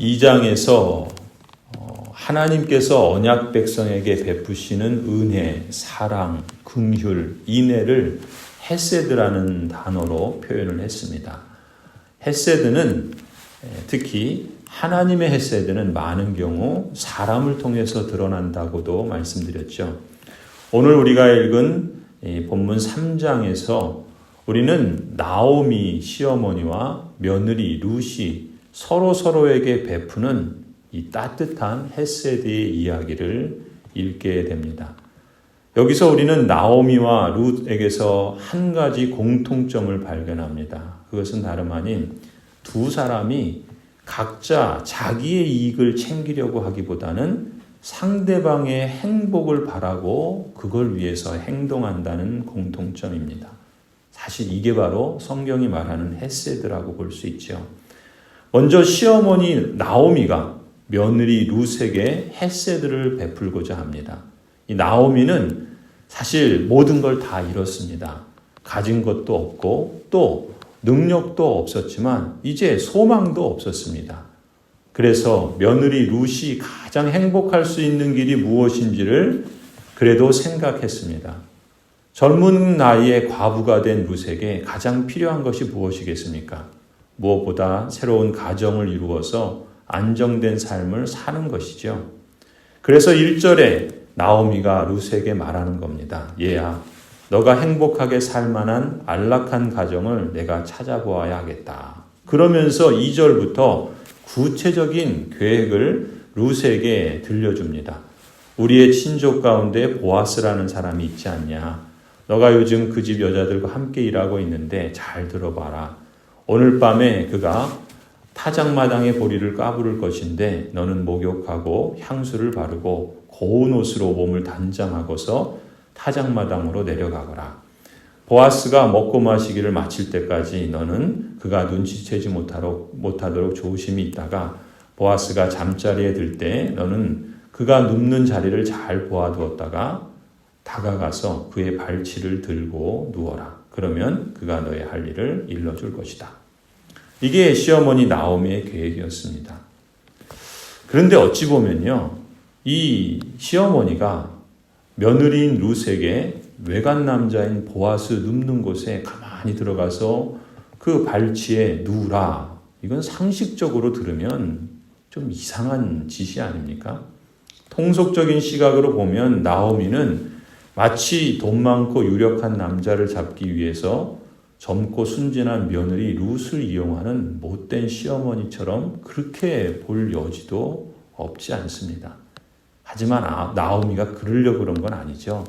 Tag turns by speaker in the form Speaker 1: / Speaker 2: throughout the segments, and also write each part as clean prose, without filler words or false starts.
Speaker 1: 2장에서 하나님께서 언약 백성에게 베푸시는 은혜, 사랑, 긍휼, 인애를 헤세드라는 단어로 표현을 했습니다. 헤세드는 특히 하나님의 헤세드는 많은 경우 사람을 통해서 드러난다고도 말씀드렸죠. 오늘 우리가 읽은 본문 3장에서 우리는 나오미 시어머니와 며느리 룻이 서로에게 베푸는 이 따뜻한 헤세드의 이야기를 읽게 됩니다. 여기서 우리는 나오미와 룻에게서 한 가지 공통점을 발견합니다. 그것은 다름 아닌 두 사람이 각자 자기의 이익을 챙기려고 하기보다는 상대방의 행복을 바라고 그걸 위해서 행동한다는 공통점입니다. 사실 이게 바로 성경이 말하는 헤세드라고 볼 수 있죠. 먼저 시어머니 나오미가 며느리 룻에게 헤세드를 베풀고자 합니다. 이 나오미는 사실 모든 걸 다 잃었습니다. 가진 것도 없고 또 능력도 없었지만 이제 소망도 없었습니다. 그래서 며느리 룻이 가장 행복할 수 있는 길이 무엇인지를 그래도 생각했습니다. 젊은 나이에 과부가 된 룻에게 가장 필요한 것이 무엇이겠습니까? 무엇보다 새로운 가정을 이루어서 안정된 삶을 사는 것이죠. 그래서 1절에 나오미가 룻에게 말하는 겁니다. 얘야, 너가 행복하게 살 만한 안락한 가정을 내가 찾아보아야 하겠다. 그러면서 2절부터 구체적인 계획을 룻에게 들려줍니다. 우리의 친족 가운데 보아스라는 사람이 있지 않냐? 너가 요즘 그 집 여자들과 함께 일하고 있는데 잘 들어봐라. 오늘 밤에 그가 타작마당에 보리를 까부를 것인데 너는 목욕하고 향수를 바르고 고운 옷으로 몸을 단장하고서 타작마당으로 내려가거라. 보아스가 먹고 마시기를 마칠 때까지 너는 그가 눈치채지 못하도록 조심히 있다가 보아스가 잠자리에 들 때 너는 그가 눕는 자리를 잘 보아두었다가 다가가서 그의 발치를 들고 누워라. 그러면 그가 너의 할 일을 일러줄 것이다. 이게 시어머니 나오미의 계획이었습니다. 그런데 어찌 보면요, 이 시어머니가 며느리인 룻에게 외간 남자인 보아스 눕는 곳에 가만히 들어가서 그 발치에 누우라. 이건 상식적으로 들으면 좀 이상한 짓이 아닙니까? 통속적인 시각으로 보면 나오미는 마치 돈 많고 유력한 남자를 잡기 위해서 젊고 순진한 며느리 룻을 이용하는 못된 시어머니처럼 그렇게 볼 여지도 없지 않습니다. 하지만 나오미가 그러려고 그런 건 아니죠.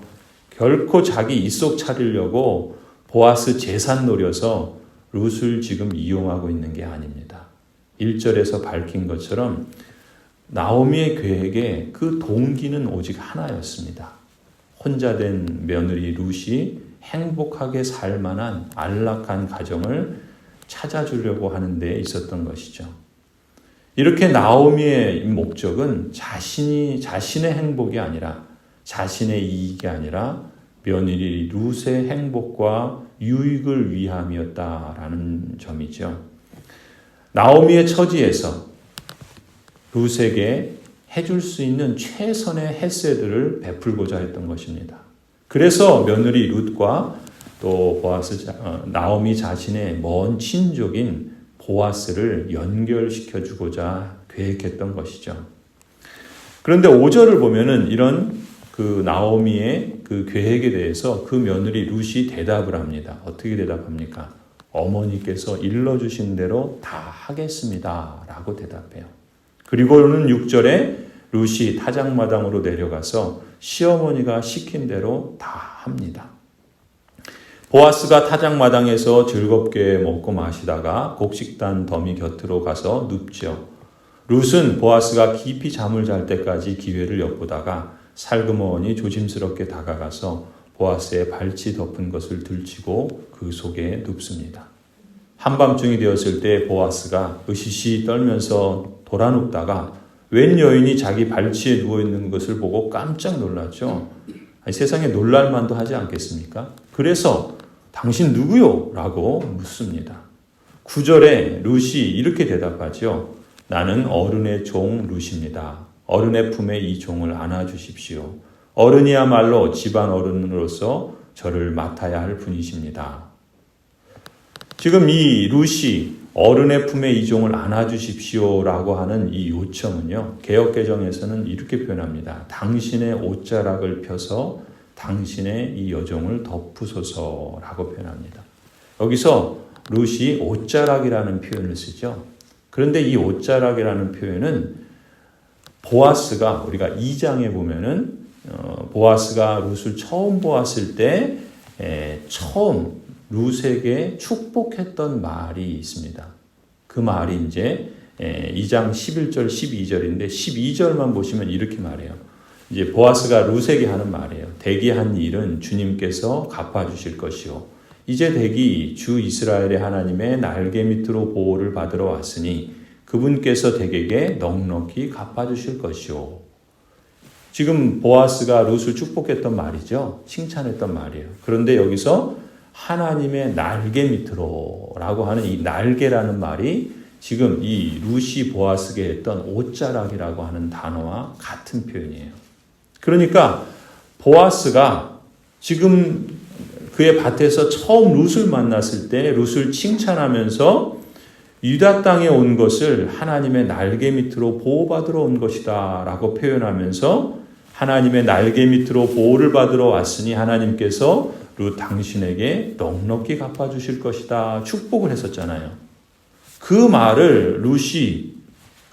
Speaker 1: 결코 자기 입속 차리려고 보아스 재산 노려서 룻을 지금 이용하고 있는 게 아닙니다. 1절에서 밝힌 것처럼 나오미의 계획에 그 동기는 오직 하나였습니다. 혼자 된 며느리 룻이 행복하게 살 만한 안락한 가정을 찾아주려고 하는 데 있었던 것이죠. 이렇게 나오미의 목적은 자신의 행복이 아니라 자신의 이익이 아니라 며느리 룻의 행복과 유익을 위함이었다라는 점이죠. 나오미의 처지에서 룻에게 해줄 수 있는 최선의 헤세드를 베풀고자 했던 것입니다. 그래서 며느리 룻과 또 나오미 자신의 먼 친족인 보아스를 연결시켜 주고자 계획했던 것이죠. 그런데 5절을 보면은 이런 그 나오미의 그 계획에 대해서 그 며느리 룻이 대답을 합니다. 어떻게 대답합니까? 어머니께서 일러주신 대로 다 하겠습니다. 라고 대답해요. 그리고는 6절에 룻이 타작마당으로 내려가서 시어머니가 시킨 대로 다 합니다. 보아스가 타작마당에서 즐겁게 먹고 마시다가 곡식단 더미 곁으로 가서 눕죠. 룻은 보아스가 깊이 잠을 잘 때까지 기회를 엿보다가 살그머니 조심스럽게 다가가서 보아스의 발치 덮은 것을 들치고 그 속에 눕습니다. 한밤중이 되었을 때 보아스가 으시시 떨면서 돌아눕다가 웬 여인이 자기 발치에 누워있는 것을 보고 깜짝 놀랐죠. 아니, 세상에 놀랄만도 하지 않겠습니까? 그래서 당신 누구요? 라고 묻습니다. 9절에 룻이 이렇게 대답하죠. 나는 어른의 종 룻입니다. 어른의 품에 이 종을 안아주십시오. 어른이야말로 집안 어른으로서 저를 맡아야 할 분이십니다. 지금 이 룻이 어른의 품에 이 종을 안아주십시오라고 하는 이 요청은요, 개역개정에서는 이렇게 표현합니다. 당신의 옷자락을 펴서 당신의 이 여종을 덮으소서라고 표현합니다. 여기서 룻이 옷자락이라는 표현을 쓰죠. 그런데 이 옷자락이라는 표현은 보아스가, 우리가 2장에 보면은 보아스가 룻을 처음 보았을 때 처음 룻에게 축복했던 말이 있습니다. 그 말이 이제 2장 11절 12절인데 12절만 보시면 이렇게 말해요. 이제 보아스가 룻에게 하는 말이에요. 대기한 일은 주님께서 갚아주실 것이요. 이제 대기 주 이스라엘의 하나님의 날개 밑으로 보호를 받으러 왔으니 그분께서 대개에게 넉넉히 갚아주실 것이요. 지금 보아스가 룻을 축복했던 말이죠. 칭찬했던 말이에요. 그런데 여기서 하나님의 날개 밑으로 라고 하는 이 날개라는 말이 지금 이 룻이 보아스에게 했던 옷자락이라고 하는 단어와 같은 표현이에요. 그러니까 보아스가 지금 그의 밭에서 처음 룻을 만났을 때 룻을 칭찬하면서 유다 땅에 온 것을 하나님의 날개 밑으로 보호받으러 온 것이다 라고 표현하면서 하나님의 날개 밑으로 보호를 받으러 왔으니 하나님께서 룻 당신에게 넉넉히 갚아주실 것이다 축복을 했었잖아요. 그 말을 룻이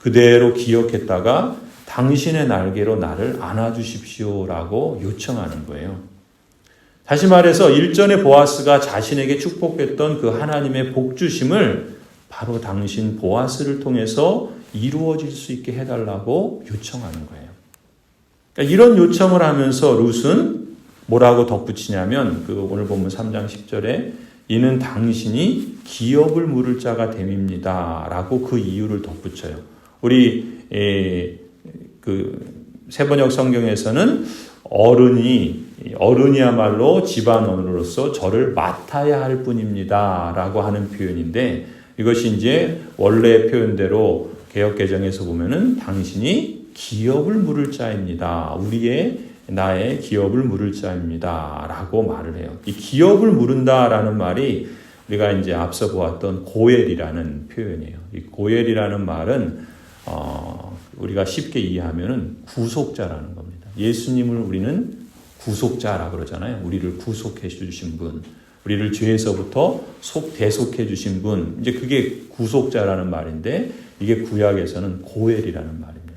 Speaker 1: 그대로 기억했다가 당신의 날개로 나를 안아주십시오라고 요청하는 거예요. 다시 말해서 일전에 보아스가 자신에게 축복했던 그 하나님의 복주심을 바로 당신 보아스를 통해서 이루어질 수 있게 해달라고 요청하는 거예요. 그러니까 이런 요청을 하면서 룻은 뭐라고 덧붙이냐면 오늘 본문 3장 10절에 이는 당신이 기업을 물을 자가 됨입니다 라고 그 이유를 덧붙여요. 우리 세번역 성경에서는 어른이야말로 집안 어른으로서 저를 맡아야 할 뿐입니다 라고 하는 표현인데 이것이 이제 원래 표현대로 개역개정에서 보면은 당신이 기업을 물을 자입니다. 나의 기업을 물을 자입니다 라고 말을 해요. 이 기업을 물은다라는 말이 우리가 이제 앞서 보았던 고엘이라는 표현이에요. 이 고엘이라는 말은 우리가 쉽게 이해하면은 구속자라는 겁니다. 예수님을 우리는 구속자라 그러잖아요. 우리를 구속해 주신 분, 우리를 죄에서부터 대속해 주신 분, 이제 그게 구속자라는 말인데 이게 구약에서는 고엘이라는 말입니다.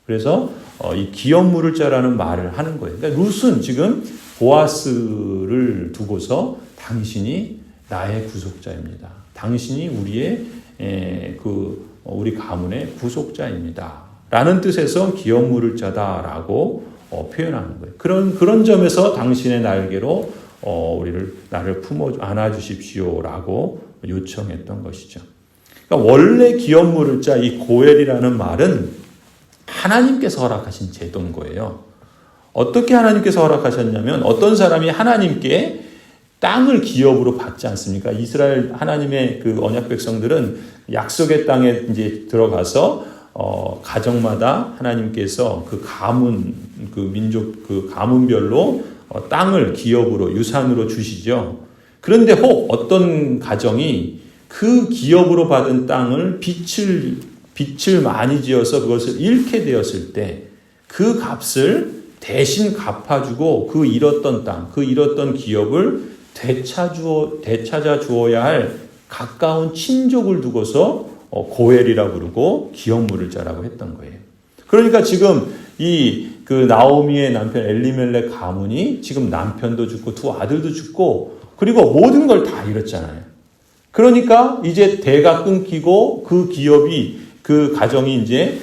Speaker 1: 그래서 이 기업 물을 자라는 말을 하는 거예요. 그러니까 룻은 지금 보아스를 두고서 당신이 나의 구속자입니다. 당신이 우리 가문의 구속자입니다. 라는 뜻에서 기업 물을 자다라고 표현하는 거예요. 그런 점에서 당신의 날개로 나를 안아 주십시오라고 요청했던 것이죠. 그러니까 원래 기업 물을 자 이 고엘이라는 말은 하나님께서 허락하신 제도인 거예요. 어떻게 하나님께서 허락하셨냐면 어떤 사람이 하나님께 땅을 기업으로 받지 않습니까? 이스라엘 하나님의 그 언약 백성들은 약속의 땅에 이제 들어가서 가정마다 하나님께서 그 민족 가문별로 땅을 기업으로 유산으로 주시죠. 그런데 혹 어떤 가정이 그 기업으로 받은 땅을 빚을 많이 지어서 그것을 잃게 되었을 때 그 값을 대신 갚아주고 그 잃었던 땅, 그 잃었던 기업을 되찾아 주어야 할 가까운 친족을 두고서 고엘이라고 부르고 기업 물을 자라고 했던 거예요. 그러니까 지금 그 나오미의 남편 엘리멜렉 가문이 지금 남편도 죽고 두 아들도 죽고 그리고 모든 걸 다 잃었잖아요. 그러니까 이제 대가 끊기고 그 기업이 그 가정이 이제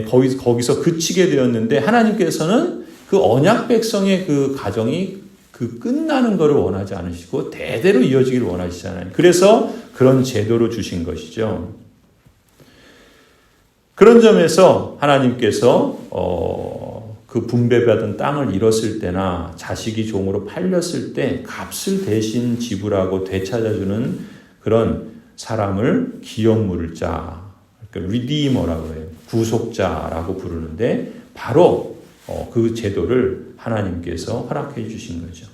Speaker 1: 거기서 그치게 되었는데 하나님께서는 그 언약 백성의 그 가정이 끝나는 것을 원하지 않으시고 대대로 이어지기를 원하시잖아요. 그래서 그런 제도로 주신 것이죠. 그런 점에서 하나님께서 그 분배받은 땅을 잃었을 때나 자식이 종으로 팔렸을 때 값을 대신 지불하고 되찾아주는 그런 사람을 기업 물을 자 그러니까 리디머라고 해요. 구속자라고 부르는데 바로 그 제도를 하나님께서 허락해 주신 거죠.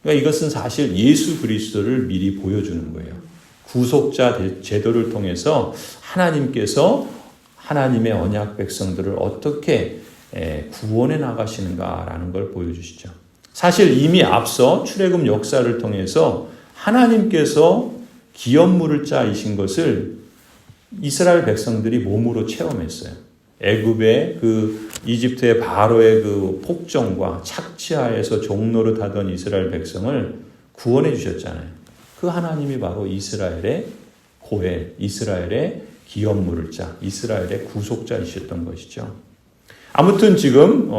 Speaker 1: 그러니까 이것은 사실 예수 그리스도를 미리 보여주는 거예요. 구속자 제도를 통해서 하나님께서 하나님의 언약 백성들을 어떻게 구원해 나가시는가라는 걸 보여주시죠. 사실 이미 앞서 출애굽 역사를 통해서 하나님께서 기업물을 짜이신 것을 이스라엘 백성들이 몸으로 체험했어요. 애굽의 이집트의 바로의 그 폭정과 착취하에서 종노릇 하던 이스라엘 백성을 구원해 주셨잖아요. 그 하나님이 바로 이스라엘의 고엘, 이스라엘의 기업물을 짜, 이스라엘의 구속자이셨던 것이죠. 아무튼 지금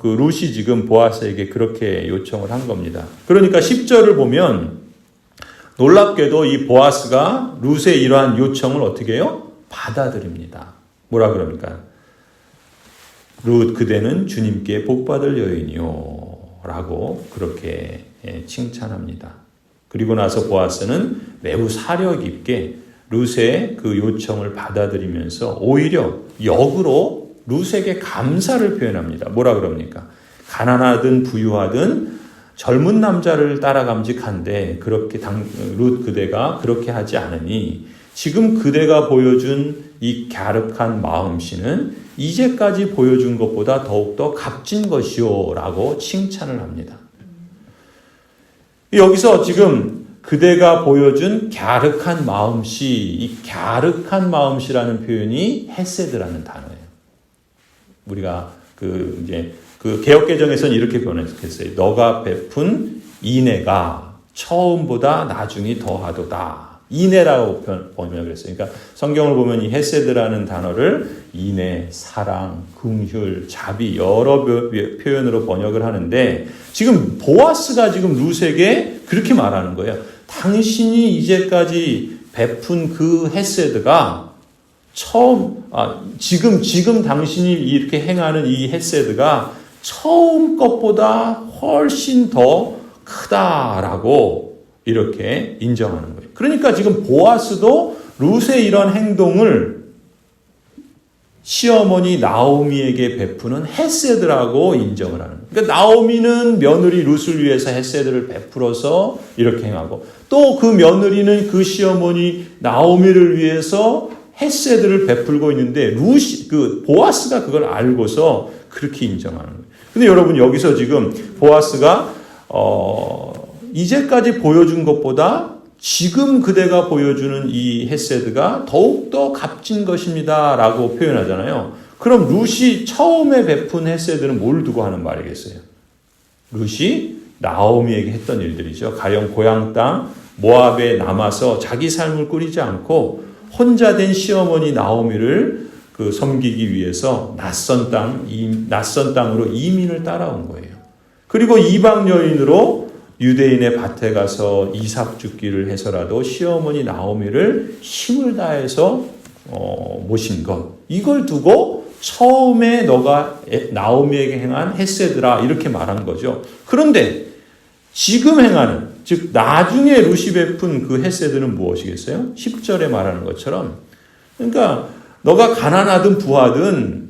Speaker 1: 룻이 지금 보아스에게 그렇게 요청을 한 겁니다. 그러니까 10절을 보면 놀랍게도 이 보아스가 룻의 이러한 요청을 어떻게 해요? 받아들입니다. 뭐라 그럽니까? 룻 그대는 주님께 복받을 여인이요 라고 그렇게 칭찬합니다. 그리고 나서 보아스는 매우 사려 깊게 룻의 그 요청을 받아들이면서 오히려 역으로 룻에게 감사를 표현합니다. 뭐라 그럽니까? 가난하든 부유하든 젊은 남자를 따라감직한데 그렇게 룻 그대가 그렇게 하지 않으니 지금 그대가 보여준 이 갸륵한 마음씨는 이제까지 보여준 것보다 더욱더 값진 것이요 라고 칭찬을 합니다. 여기서 지금 그대가 보여준 갸륵한 마음씨, 이 갸륵한 마음씨라는 표현이 헤세드라는 단어예요. 우리가 그 개역개정에서는 이렇게 번역했어요. 너가 베푼 인애가 처음보다 나중이 더하도다. 인애라고 번역을 했어요. 그러니까 성경을 보면 이 헤세드라는 단어를 인애, 사랑, 긍휼, 자비 여러 표현으로 번역을 하는데 지금 보아스가 지금 룻에게 그렇게 말하는 거예요. 당신이 이제까지 베푼 그 헤세드가 지금 당신이 이렇게 행하는 이 헤세드가 처음 것보다 훨씬 더 크다라고 이렇게 인정하는 거예요. 그러니까 지금 보아스도 룻의 이런 행동을 시어머니 나오미에게 베푸는 헤세드라고 인정을 하는 거예요. 그러니까 나오미는 며느리 룻을 위해서 헤세드를 베풀어서 이렇게 행하고 또 그 며느리는 그 시어머니 나오미를 위해서 헤세드를 베풀고 있는데 보아스가 그걸 알고서 그렇게 인정하는 거예요. 근데 여러분 여기서 지금 보아스가 이제까지 보여준 것보다 지금 그대가 보여주는 이 헤세드가 더욱더 값진 것입니다 라고 표현하잖아요. 그럼 룻이 처음에 베푼 헤세드는 뭘 두고 하는 말이겠어요? 룻이 나오미에게 했던 일들이죠. 가령 고향 땅 모압에 남아서 자기 삶을 꾸리지 않고 혼자 된 시어머니 나오미를 섬기기 위해서 낯선 땅으로 이민을 따라온 거예요. 그리고 이방 여인으로 유대인의 밭에 가서 이삭 줍기를 해서라도 시어머니 나오미를 힘을 다해서 모신 것. 이걸 두고 처음에 너가 나오미에게 행한 헤세드라 이렇게 말한 거죠. 그런데 지금 행하는 즉 나중에 룻이 베푼 그 헤세드는 무엇이겠어요? 10절에 말하는 것처럼 그러니까 너가 가난하든 부하든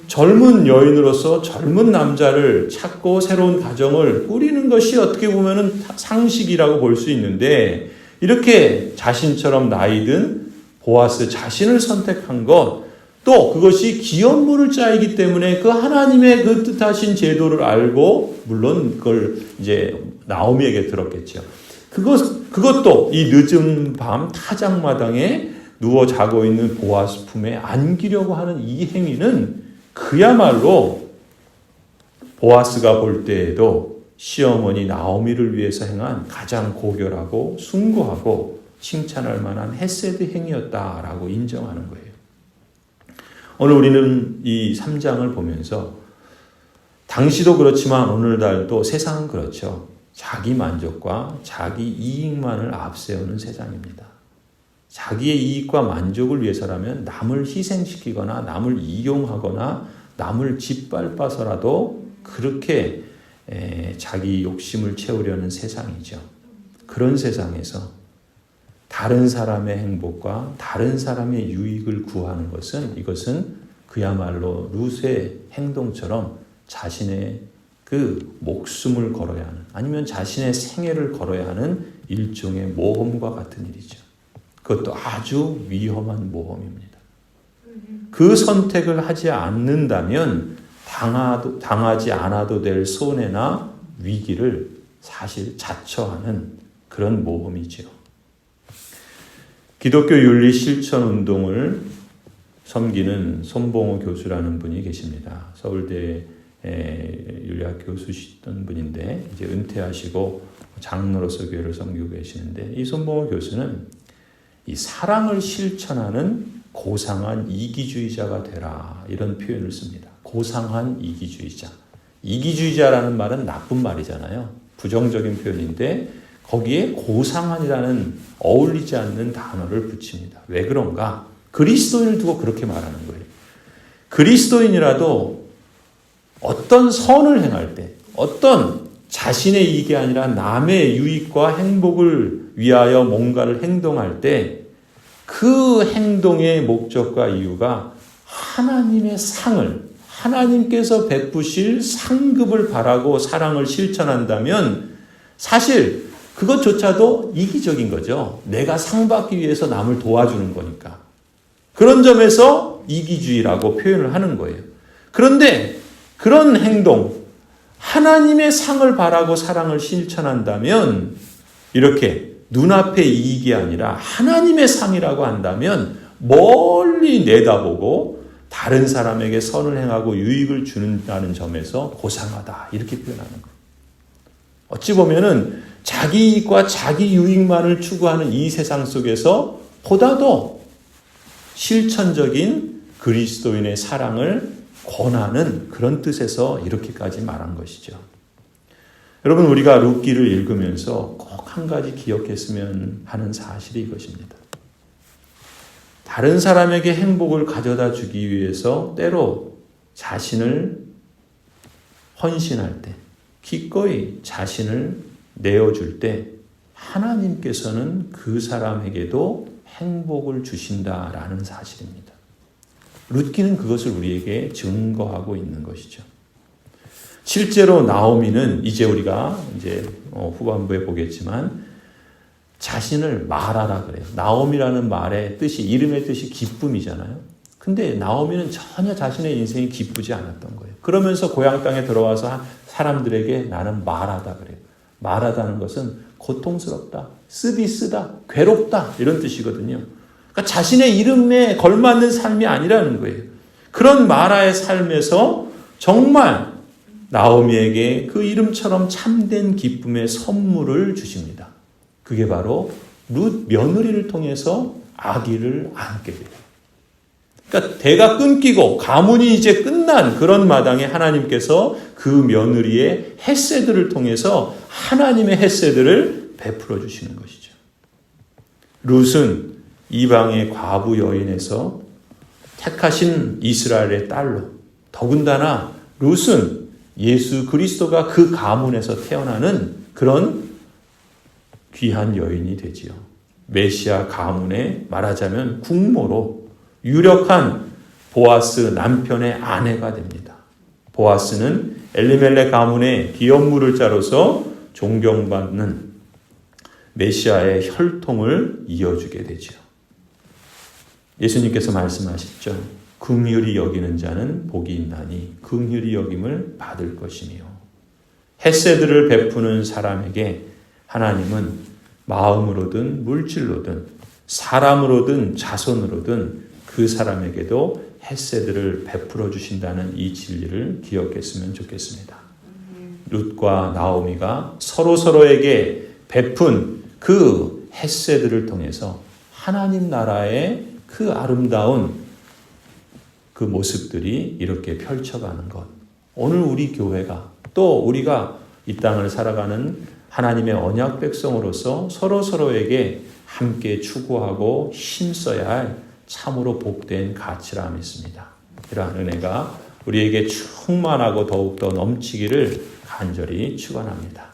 Speaker 1: 젊은 여인으로서 젊은 남자를 찾고 새로운 가정을 꾸리는 것이 어떻게 보면 상식이라고 볼 수 있는데 이렇게 자신처럼 나이든 보아스 자신을 선택한 것 또 그것이 기업물을 짜이기 때문에 그 하나님의 그 뜻하신 제도를 알고 물론 그걸 이제 나오미에게 들었겠죠. 그것도 이 늦은 밤 타작마당에 누워 자고 있는 보아스 품에 안기려고 하는 이 행위는 그야말로 보아스가 볼 때에도 시어머니 나오미를 위해서 행한 가장 고결하고 숭고하고 칭찬할 만한 헤세드 행위였다라고 인정하는 거예요. 오늘 우리는 이 3장을 보면서 당시도 그렇지만 오늘날도 세상은 그렇죠. 자기 만족과 자기 이익만을 앞세우는 세상입니다. 자기의 이익과 만족을 위해서라면 남을 희생시키거나 남을 이용하거나 남을 짓밟아서라도 그렇게 자기 욕심을 채우려는 세상이죠. 그런 세상에서 다른 사람의 행복과 다른 사람의 유익을 구하는 것은 이것은 그야말로 룻의 행동처럼 자신의 그 목숨을 걸어야 하는 아니면 자신의 생애를 걸어야 하는 일종의 모험과 같은 일이죠. 그것도 아주 위험한 모험입니다. 그 선택을 하지 않는다면 당하지 않아도 될 손해나 위기를 사실 자처하는 그런 모험이죠. 기독교 윤리 실천 운동을 섬기는 손봉호 교수라는 분이 계십니다. 서울대 윤리학 교수시던 분인데 이제 은퇴하시고 장로로서 교회를 섬기고 계시는데 이 손봉호 교수는 이 사랑을 실천하는 고상한 이기주의자가 되라 이런 표현을 씁니다. 고상한 이기주의자. 이기주의자라는 말은 나쁜 말이잖아요. 부정적인 표현인데 거기에 고상한이라는 어울리지 않는 단어를 붙입니다. 왜 그런가? 그리스도인을 두고 그렇게 말하는 거예요. 그리스도인이라도 어떤 선을 행할 때, 어떤 자신의 이익이 아니라 남의 유익과 행복을 위하여 뭔가를 행동할 때 그 행동의 목적과 이유가 하나님의 상을, 하나님께서 베푸실 상급을 바라고 사랑을 실천한다면 사실 그것조차도 이기적인 거죠. 내가 상 받기 위해서 남을 도와주는 거니까. 그런 점에서 이기주의라고 표현을 하는 거예요. 그런데 그런 행동, 하나님의 상을 바라고 사랑을 실천한다면 이렇게 눈앞의 이익이 아니라 하나님의 상이라고 한다면 멀리 내다보고 다른 사람에게 선을 행하고 유익을 주는다는 점에서 고상하다 이렇게 표현하는 거예요. 어찌 보면은 자기 이익과 자기 유익만을 추구하는 이 세상 속에서 보다도 실천적인 그리스도인의 사랑을 권하는 그런 뜻에서 이렇게까지 말한 것이죠. 여러분 우리가 룻기를 읽으면서 꼭 한 가지 기억했으면 하는 사실이 이것입니다. 다른 사람에게 행복을 가져다 주기 위해서 때로 자신을 헌신할 때, 기꺼이 자신을 내어줄 때 하나님께서는 그 사람에게도 행복을 주신다라는 사실입니다. 룻기는 그것을 우리에게 증거하고 있는 것이죠. 실제로 나오미는 이제 우리가 후반부에 보겠지만 자신을 마라라 그래요. 나오미라는 말의 뜻이 이름의 뜻이 기쁨이잖아요. 근데 나오미는 전혀 자신의 인생이 기쁘지 않았던 거예요. 그러면서 고향 땅에 들어와서 사람들에게 나는 마라다 그래요. 마라다는 것은 고통스럽다, 쓰디 쓰다, 괴롭다 이런 뜻이거든요. 그러니까 자신의 이름에 걸맞는 삶이 아니라는 거예요. 그런 마라의 삶에서 정말 나오미에게 그 이름처럼 참된 기쁨의 선물을 주십니다. 그게 바로 룻 며느리를 통해서 아기를 안게 돼요. 그러니까 대가 끊기고 가문이 이제 끝난 그런 마당에 하나님께서 그 며느리의 헷세들을 통해서 하나님의 헷세들을 베풀어 주시는 것이죠. 룻은 이방의 과부 여인에서 택하신 이스라엘의 딸로, 더군다나 룻은 예수 그리스도가 그 가문에서 태어나는 그런 귀한 여인이 되지요. 메시아 가문의 말하자면 국모로 유력한 보아스 남편의 아내가 됩니다. 보아스는 엘리멜렉 가문의 기업물을 자로서 존경받는 메시아의 혈통을 이어주게 되죠. 예수님께서 말씀하셨죠. 긍휼히 여기는 자는 복이 있나니 긍휼히 여김을 받을 것이며 헷세들을 베푸는 사람에게 하나님은 마음으로든 물질로든 사람으로든 자손으로든 그 사람에게도 헷세들을 베풀어 주신다는 이 진리를 기억했으면 좋겠습니다. 룻과 나오미가 서로에게 베푼 그 헷세들을 통해서 하나님 나라의 그 아름다운 그 모습들이 이렇게 펼쳐가는 것. 오늘 우리 교회가 또 우리가 이 땅을 살아가는 하나님의 언약 백성으로서 서로에게 함께 추구하고 힘써야 할 참으로 복된 가치라 믿습니다. 이러한 은혜가 우리에게 충만하고 더욱더 넘치기를 간절히 축원합니다.